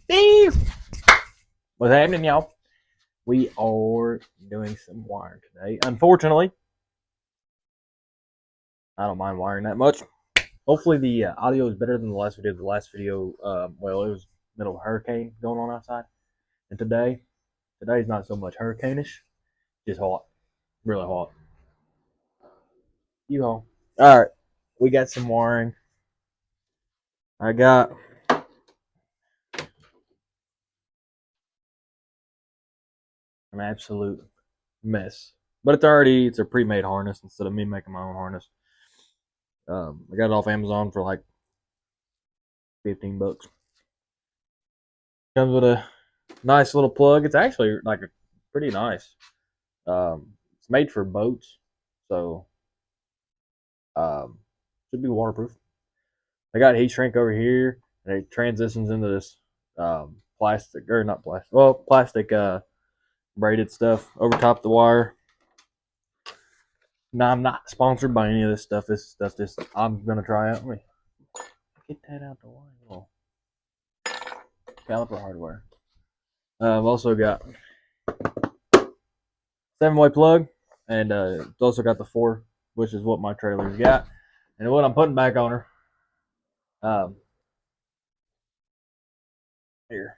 Steve! What's happening, y'all? We are doing some wiring today. Unfortunately, I don't mind wiring that much. Hopefully, the audio is better than the last video. The last video, well, it was middle of a hurricane going on outside. And today's not so much hurricane-ish, just hot. Really hot. You know. Alright, we got some wiring. I got an absolute mess. But it's a pre-made harness instead of me making my own harness. I got it off Amazon for like $15. Comes with a nice little plug. It's actually like pretty nice. It's made for boats, so should be waterproof. I got heat shrink over here, and it transitions into this plastic or not plastic, well, plastic braided stuff over top the wire. Now I'm not sponsored by any of this stuff. This stuff just I'm gonna try out. Let me get that out the way. Little caliper hardware. I've also got 7-way plug, and it's also got the 4, which is what my trailer's got. And what I'm putting back on her, here.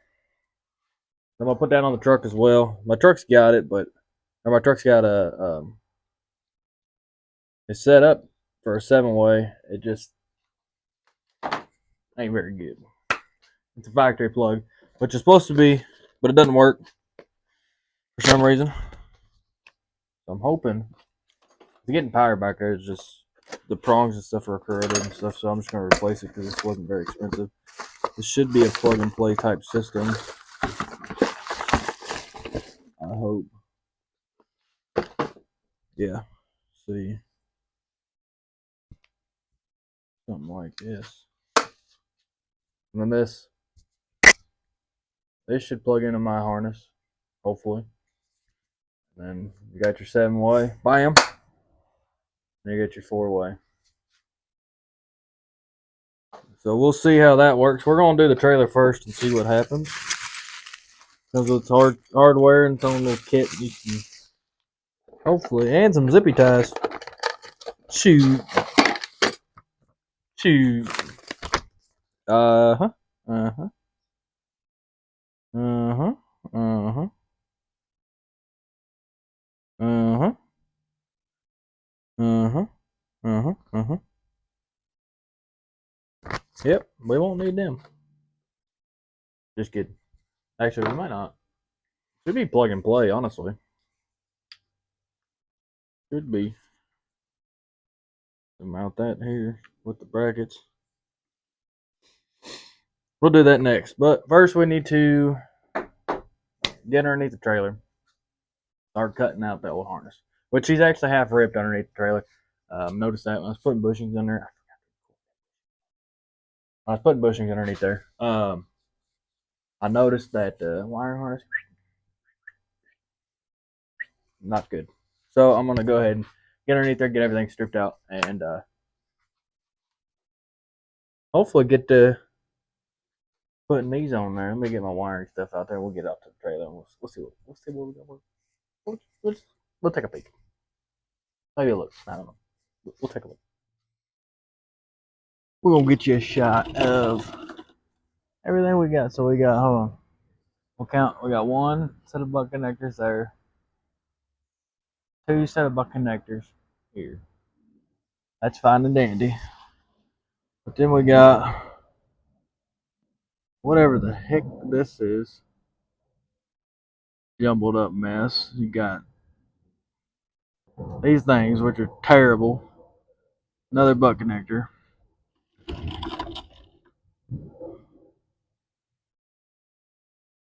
I'm gonna put that on the truck as well. My truck's got it, but my truck's got it's set up for a 7-way. It just ain't very good. It's a factory plug, which is supposed to be, but it doesn't work for some reason. So I'm hoping it's getting power back there. It's just the prongs and stuff are corroded and stuff. So I'm just gonna replace it because this wasn't very expensive. This should be a plug and play type system. I hope. Yeah. See. Something like this. And then this should plug into my harness, hopefully. And then you got your 7-way, bam. And you got your 4-way. So we'll see how that works. We're gonna do the trailer first and see what happens. Because it's hardware and its own little kit. You can hopefully, and some zippy ties. Shoot. Uh huh. Uh huh. Uh huh. Uh huh. Uh huh. Uh huh. Uh huh. Uh huh. Yep, we won't need them. Just kidding. Actually, we might not. Should be plug and play, honestly. Should be. Mount that here with the brackets. We'll do that next. But first, we need to get underneath the trailer. Start cutting out that old harness, which he's actually half ripped underneath the trailer. Notice that when I was putting bushings in there. I was putting bushings underneath there. I noticed that the wire harness not good. So I'm gonna go ahead and get underneath there, get everything stripped out, and hopefully get to putting these on there. Let me get my wiring stuff out there. We'll get out to the trailer. And we'll see what we got. We'll take a peek. Maybe a look. I don't know. We'll take a look. We're gonna get you a shot of everything we got. So we got, hold on. We'll count. We got 1 set of butt connectors there. 2 set of butt connectors here. That's fine and dandy. But then we got whatever the heck this is. Jumbled up mess. You got these things, which are terrible. Another butt connector.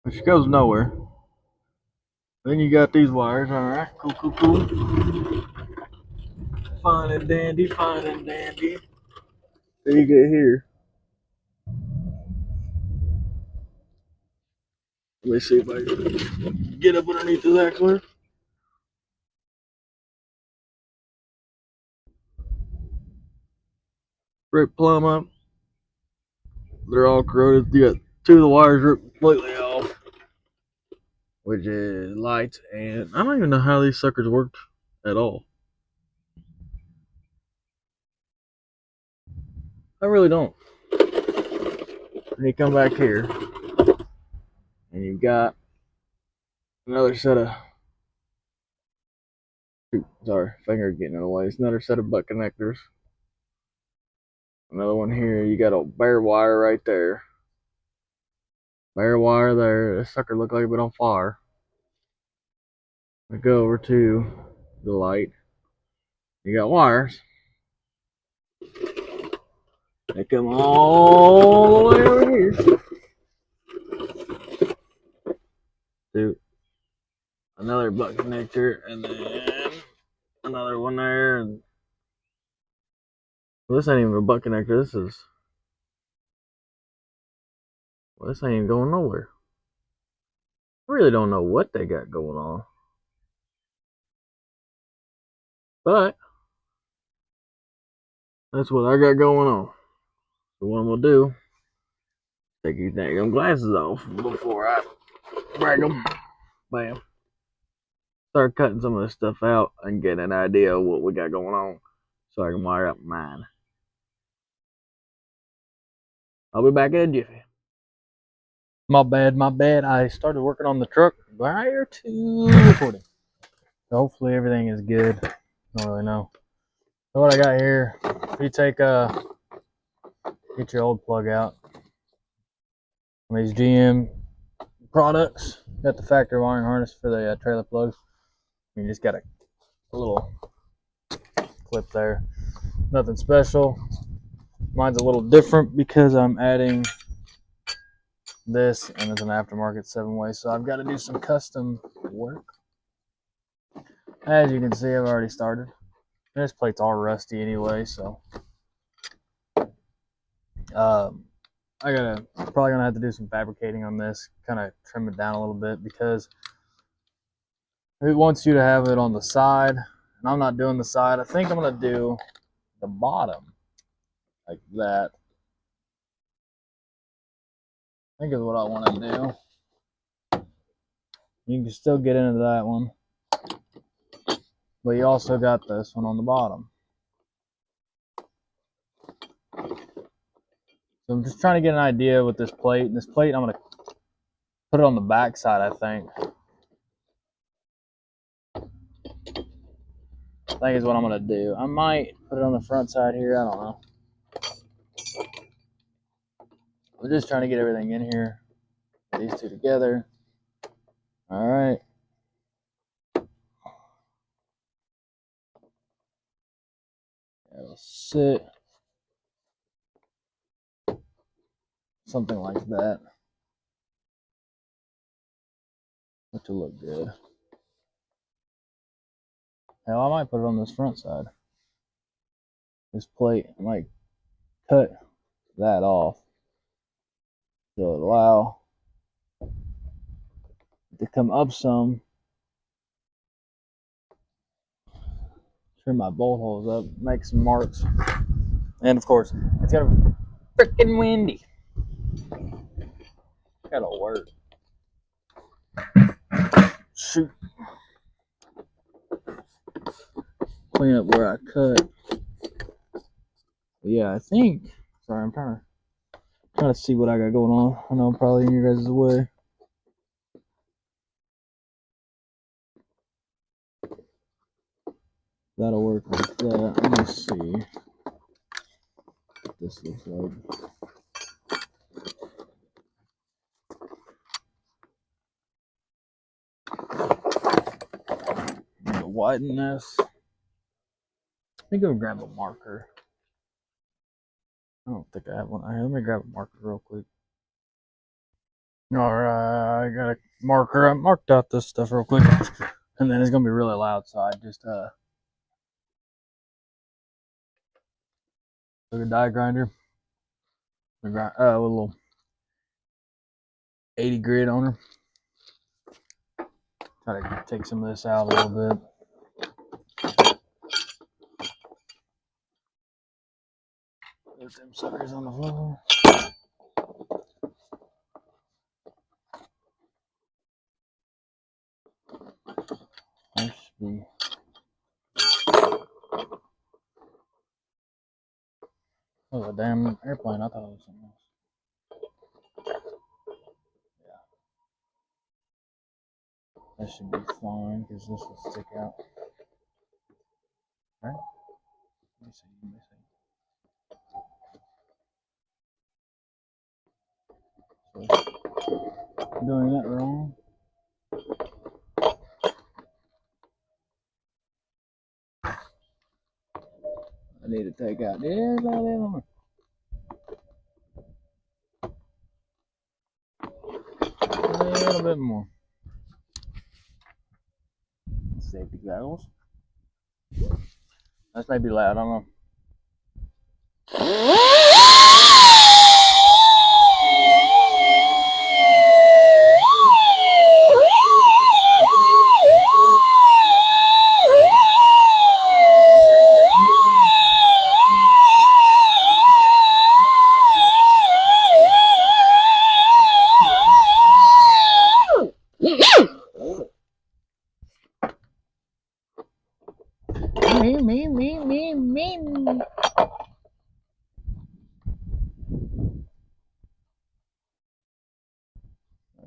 Which goes nowhere. Then you got these wires. Alright, cool. Fine and dandy. There you get here. Let me see if I can get up underneath this axle. Right plumb up. They're all corroded. You got two of the wires are completely off, which is lights, and I don't even know how these suckers worked at all. I really don't. And you come back here, and you've got another set of, sorry, finger getting in the way. It's another set of butt connectors. Another one here. You got a bare wire right there. Bare wire there. This sucker looked like it been on fire. I go over to the light. You got wires. They come all the way over here to another butt connector, and then another one there. And well, this ain't even a butt connector. This is, well, this ain't even going nowhere. I really don't know what they got going on, but that's what I got going on. So what I'm gonna do, take these dang glasses off before I break them. Bam. Start cutting some of this stuff out and get an idea of what we got going on, so I can wire up mine. I'll be back in a jiffy. My bad. I started working on the truck prior to recording. So hopefully everything is good. Don't really know. So what I got here, you take get your old plug out. These GM products. Got the factory wiring harness for the trailer plugs. You just got a little clip there. Nothing special. Mine's a little different because I'm adding this, and it's an aftermarket 7-way, so I've got to do some custom work. As you can see, I've already started. And this plate's all rusty anyway, so probably gonna have to do some fabricating on this, kind of trim it down a little bit, because it wants you to have it on the side, and I'm not doing the side. I think I'm gonna do the bottom like that. I think is what I want to do. You can still get into that one, but you also got this one on the bottom. So I'm just trying to get an idea with this plate. And this plate, I'm going to put it on the back side, I think. I think is what I'm going to do. I might put it on the front side here. I don't know. I'm just trying to get everything in here. Put these two together. All right. It'll sit. Something like that. That will look good. Hell, I might put it on this front side. This plate, I might cut that off. So it'll allow it to come up some. Trim my bolt holes up, make some marks. And of course, it's gonna be freaking windy. That'll work. Shoot. Clean up where I cut. But yeah, I think. Sorry, I'm trying to see what I got going on. I know I'm probably in your guys' way. That'll work like that. Let me see what this looks like. I'm gonna widen this. I think I'm gonna grab a marker. I don't think I have one. Right, let me grab a marker real quick. Alright, I got a marker. I marked out this stuff real quick. And then it's gonna be really loud, so I just took a die grinder. With a little 80 grit on her. Try to take some of this out a little bit. Put them suckers on the floor. damn airplane. I thought it was something else. Yeah. That should be fine because this will stick out. Right? Let me see. So, doing that wrong. I need to take out this little a little bit more. Safety goggles. That's maybe loud. I don't know. Me.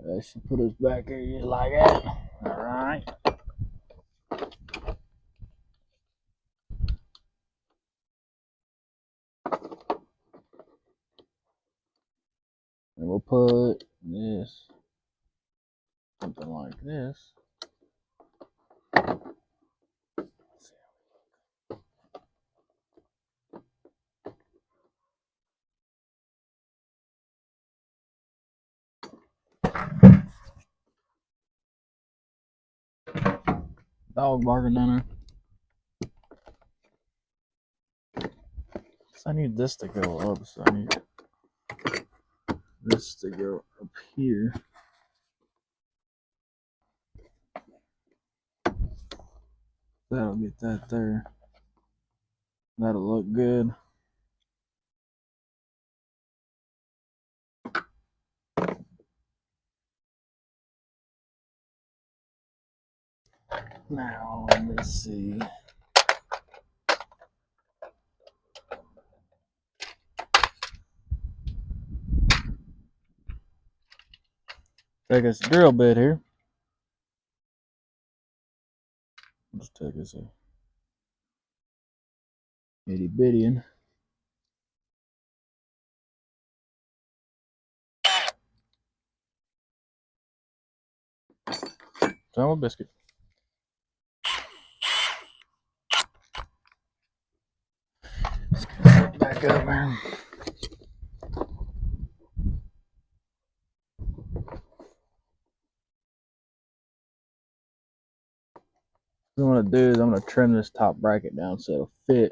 I should put us back here just like that. Alright. And we'll put this, something like this. Dog barking down there. So I need this to go up, so I need this to go up here. That'll get that there. That'll look good. Now, let's see. Take us a drill bit here. Let's take us a itty bitty. Time a biscuit. Let's get back up, man. What I'm going to do is I'm going to trim this top bracket down so it'll fit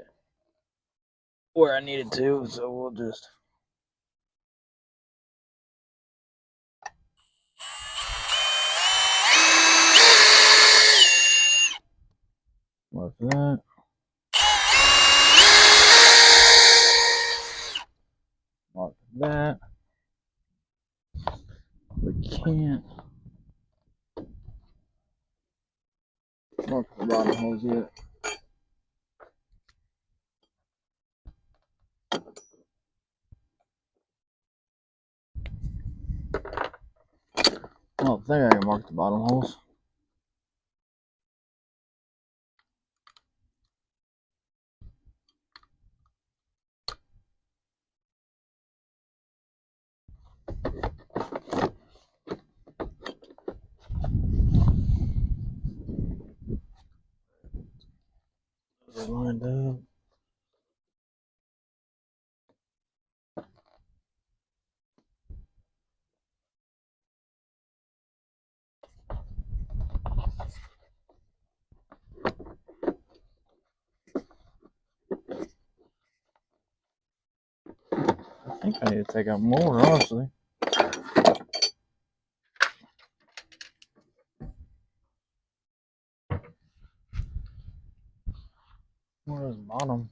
where I need it to. So we'll just mark that. Mark that. We can't mark the bottom holes yet. I don't think I can mark the bottom holes. Lined up. I think I need to take out more, honestly. More is bottom.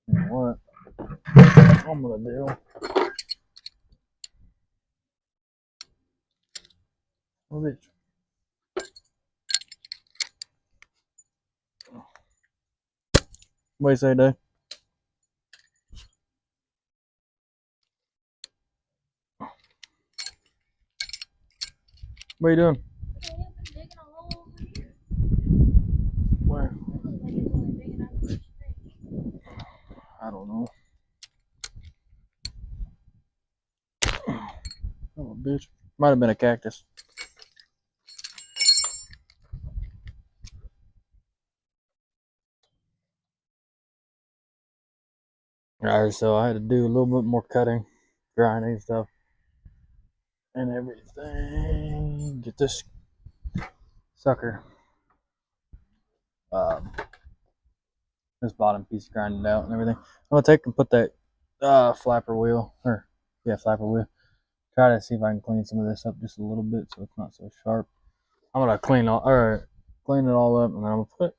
You know what I'm gonna do? Oh, bitch. What do you say, Dave? What are you doing? Where? I don't know. Oh, bitch. Might have been a cactus. Alright, so I had to do a little bit more cutting, grinding stuff, and everything. Get this sucker, this bottom piece grinded out and everything. I'm gonna take and put that flapper wheel, flapper wheel. Try to see if I can clean some of this up just a little bit so it's not so sharp. I'm gonna clean it all up, and then I'm gonna put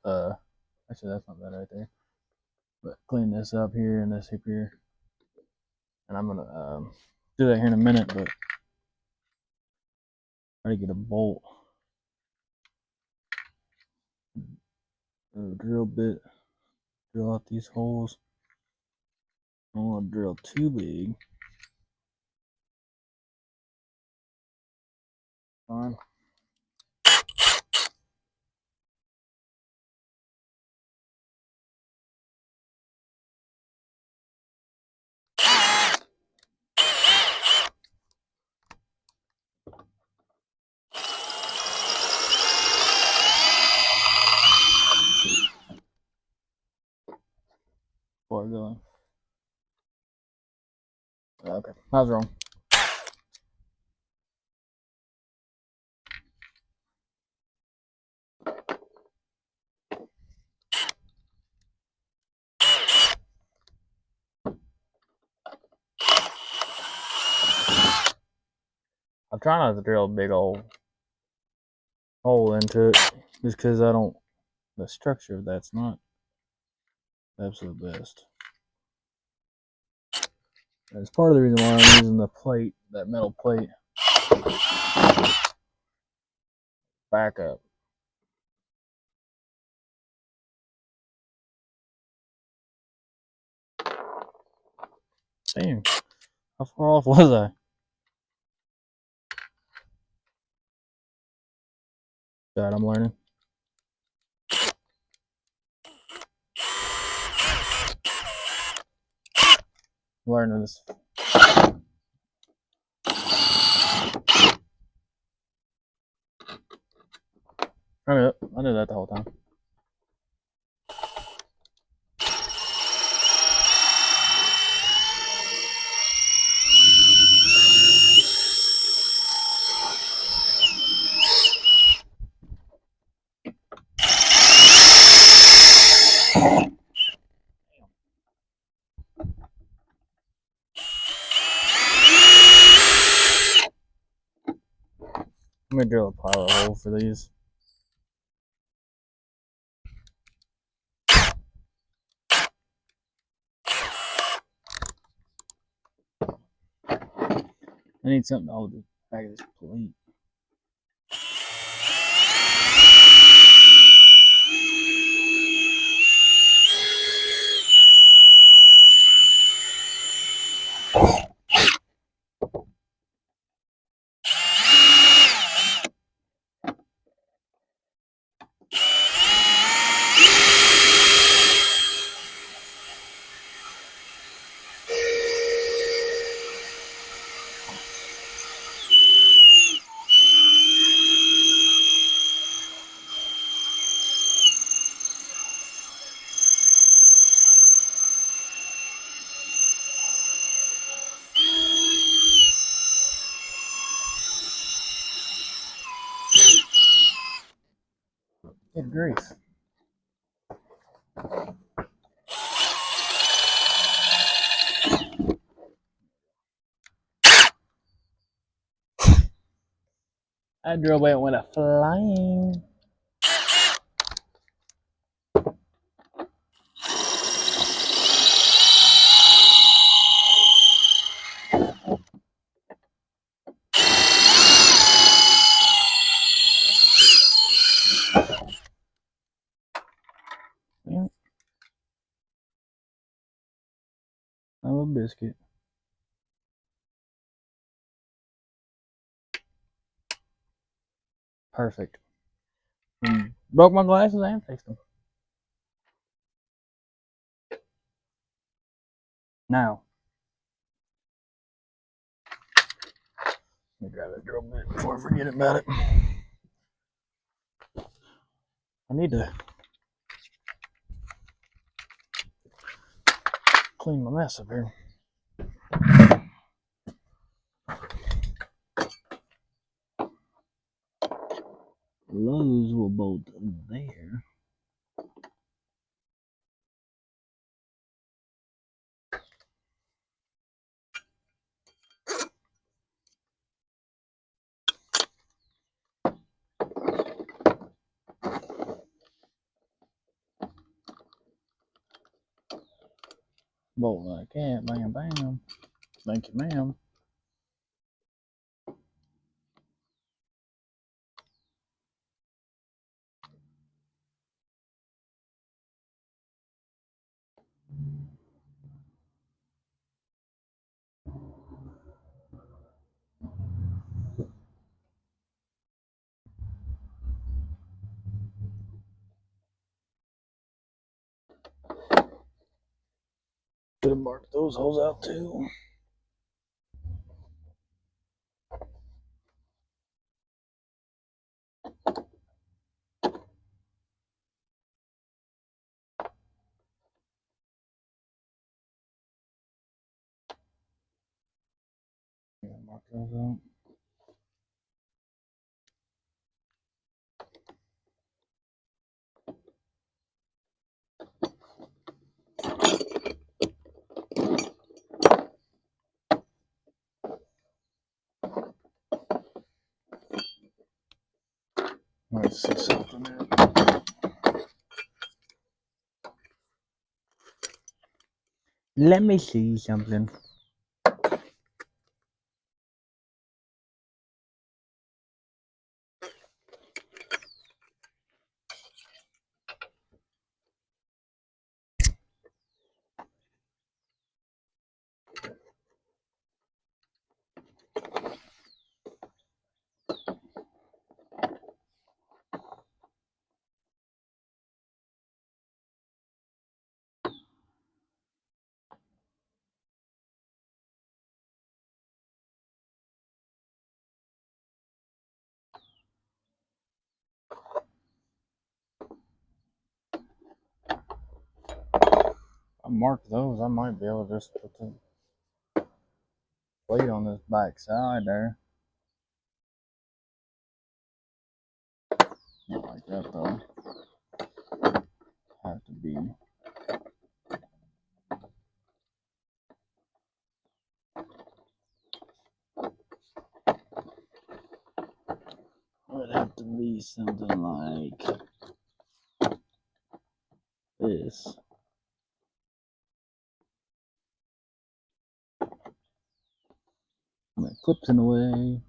actually that's not bad right there. But clean this up here and this hip here, and I'm gonna do that here in a minute. But try to get a bolt, drill bit, drill out these holes. I don't want to drill too big. Fine. Before I go in. Okay, I was wrong. I'm trying not to drill a big old hole into it, just because I don't. The structure of that's not the absolute best. That's part of the reason why I'm using the plate, that metal plate, back up. Damn, how far off was I? God, I'm learning. I'm learning this. I knew that the whole time. I'm gonna drill a pilot hole for these. I need something to hold the back of this plate. Good grief. That drill bit went a flying. biscuit. Perfect. Broke my glasses and fixed them. Now, let me grab that drill bit before I forget about it. I need to clean my mess up here. Those will bolt there. Bolt like that. Bam, bam. Thank you, ma'am. Should have marked those holes out too. Mark those out. Let's see something there. Let me see something. I marked those. I might be able to just put the plate on this back side there. Not like that though. Have to be. Would have to be something like this. My clips in the way.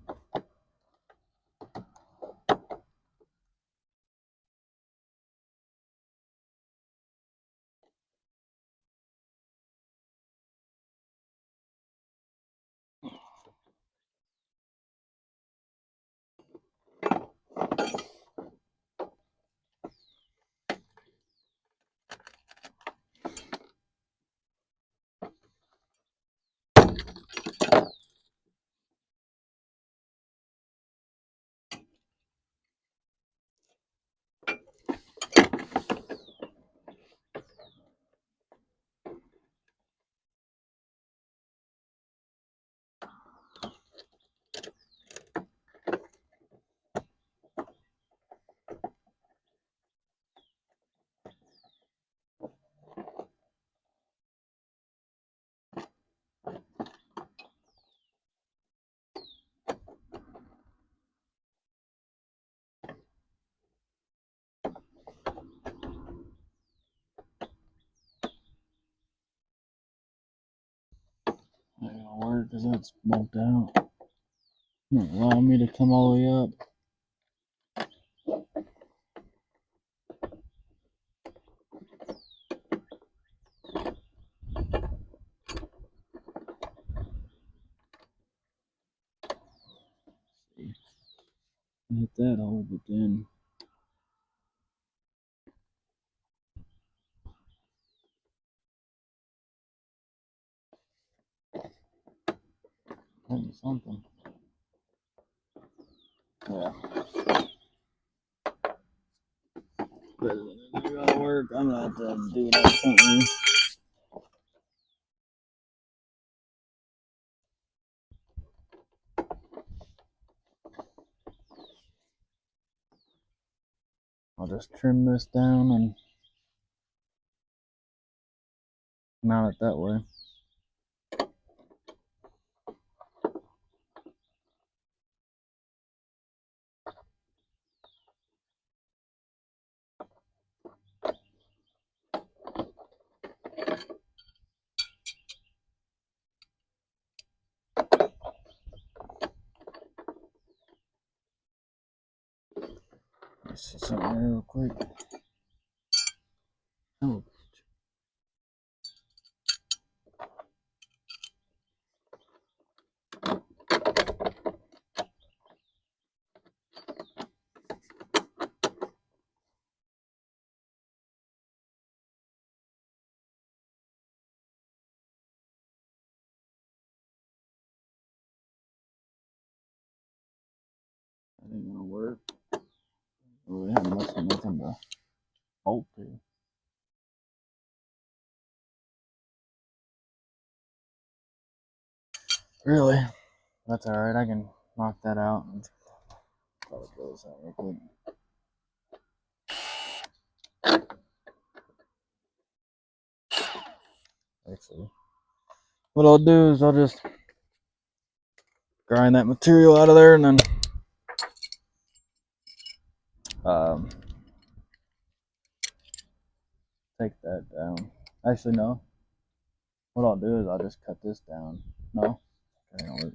Not gonna work because that's bumped out. Not allow me to come all the way up. that hole, but then maybe something. Yeah. But it's gonna work. I'm gonna have to do that something. I'll just trim this down and mount it that way. Let's see something here real quick. Oh. That ain't gonna work. Oh, yeah, nothing to hold to. Really? That's alright, I can knock that out and probably close that real quick. Actually, what I'll do is I'll just grind that material out of there and then take that down. Actually, no. What I'll do is I'll just cut this down. No? Okay, that'll work.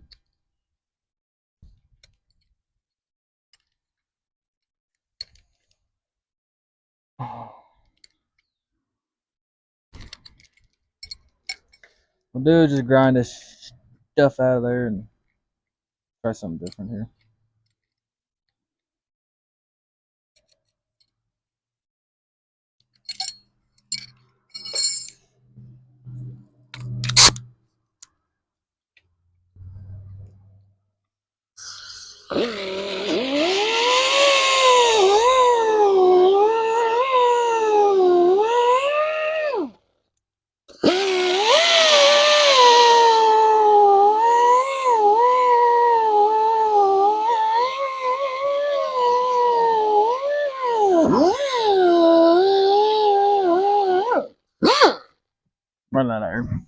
What I'll do is just grind this stuff out of there and try something different here. Run that iron.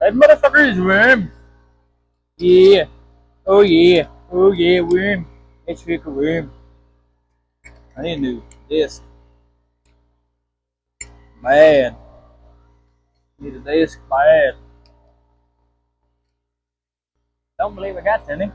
That motherfucker is warm. Yeah. Oh yeah. Oh yeah, worm. It's freaking worm. I need a new disc. Bad. Need a disc bad. Don't believe I got any.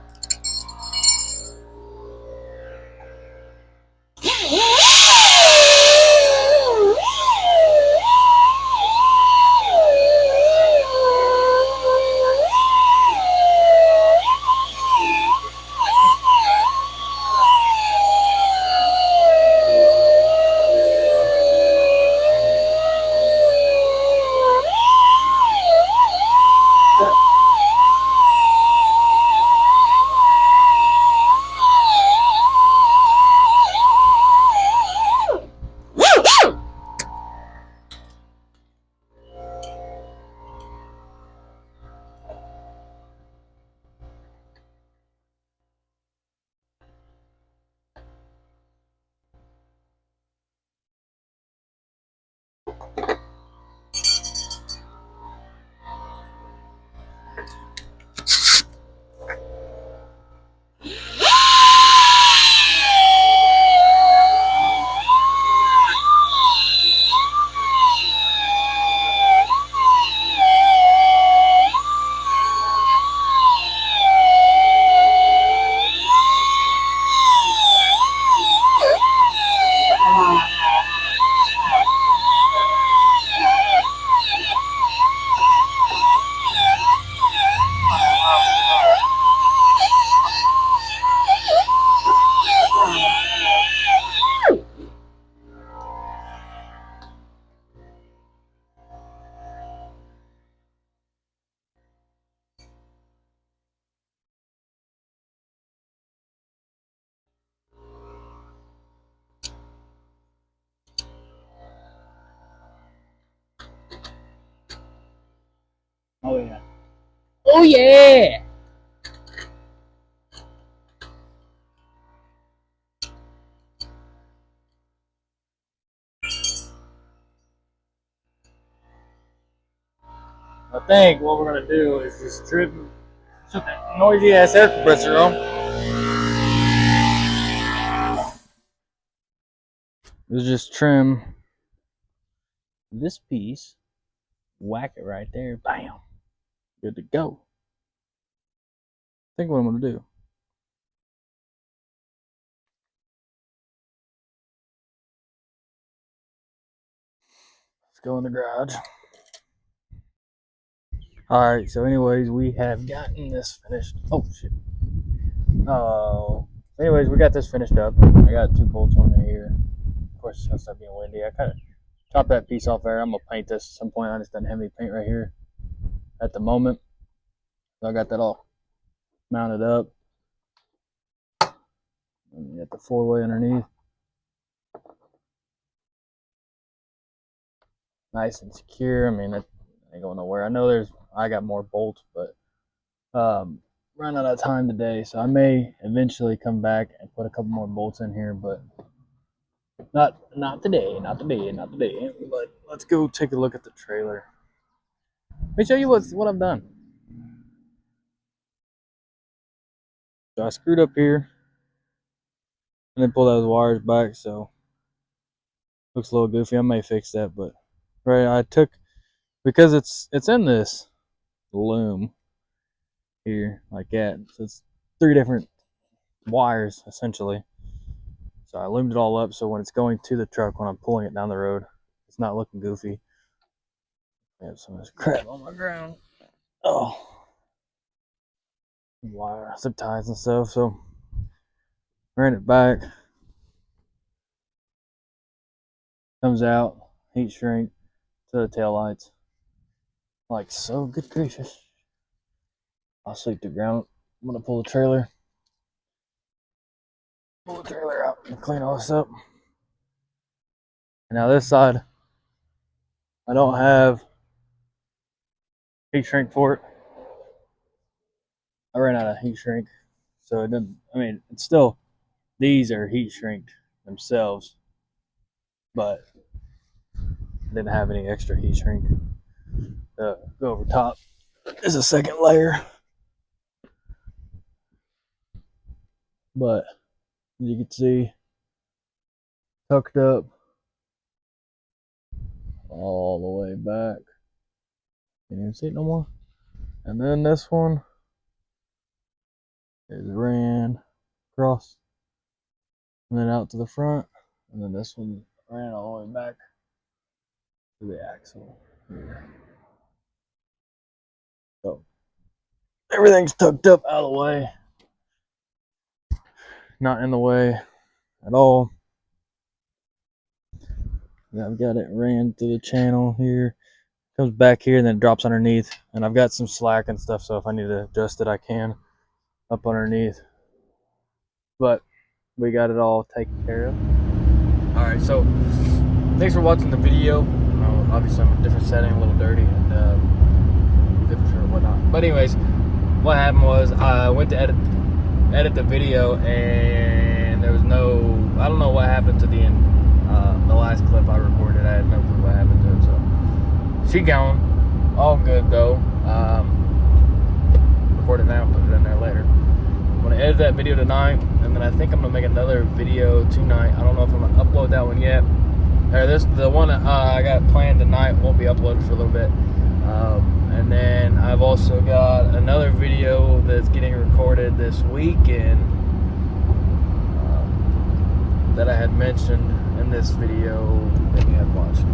Oh yeah. Oh yeah. I think what we're gonna do is just trim that noisy ass air compressor on. Let's just trim this piece, whack it right there, bam, good to go. Think what I'm gonna do. Let's go in the garage. Alright, so anyways, we have gotten this finished. Oh shit. Oh. Anyways, we got this finished up. I got 2 bolts on there here. Of course, it's gonna start being windy. I kinda chopped that piece off there. I'm gonna paint this at some point. I just done heavy paint right here at the moment. So I got that all mounted up. And you got the 4-way underneath. Nice and secure. I mean, it ain't going nowhere. I know I got more bolts, but running out of time today, so I may eventually come back and put a couple more bolts in here, but not today. But let's go take a look at the trailer. Let me show you what I've done. So I screwed up here and then pulled those wires back, so looks a little goofy. I may fix that, but right, I took, because it's in this loom here like that, so it's 3 different wires essentially. So I loomed it all up so when it's going to the truck, when I'm pulling it down the road, it's not looking goofy. I have some of this crap on my ground. Oh, wire, zip ties and stuff. So ran it back, comes out, heat shrink to the tail lights, like so. Good gracious! I'll sleep the ground. I'm gonna pull the trailer out and clean all this up. And now this side, I don't have heat shrink for it. I ran out of heat shrink, so it didn't. I mean, it's still, these are heat shrinked themselves, but I didn't have any extra heat shrink to go over top. is a second layer. But as you can see, tucked up all the way back. Can't even see it no more. And then this one is ran across and then out to the front. And then this one ran all the way back to the axle here. So everything's tucked up out of the way. Not in the way at all. I've got it ran through the channel here. Comes back here and then it drops underneath. And I've got some slack and stuff, so if I need to adjust it, I can up underneath. But we got it all taken care of. Alright, so thanks for watching the video. Obviously I'm in a different setting, a little dirty and different shirt and whatnot. But anyways, what happened was I went to edit the video and there was no, I don't know what happened to the end. The last clip I recorded, I had no clue what happened to it, so she gone. All good though. Record it now and put it in there later. I'm gonna edit that video tonight, and then I think I'm gonna make another video tonight. I don't know if I'm gonna upload that one yet. The one I got planned tonight won't be uploaded for a little bit. And then I've also got another video that's getting recorded this weekend that I had mentioned in this video that you have watched.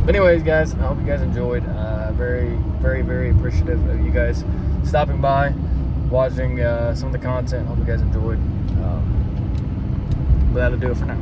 But anyways, guys, I hope you guys enjoyed. Very, very, very appreciative of you guys stopping by, watching some of the content. Hope you guys enjoyed. But that'll do it for now.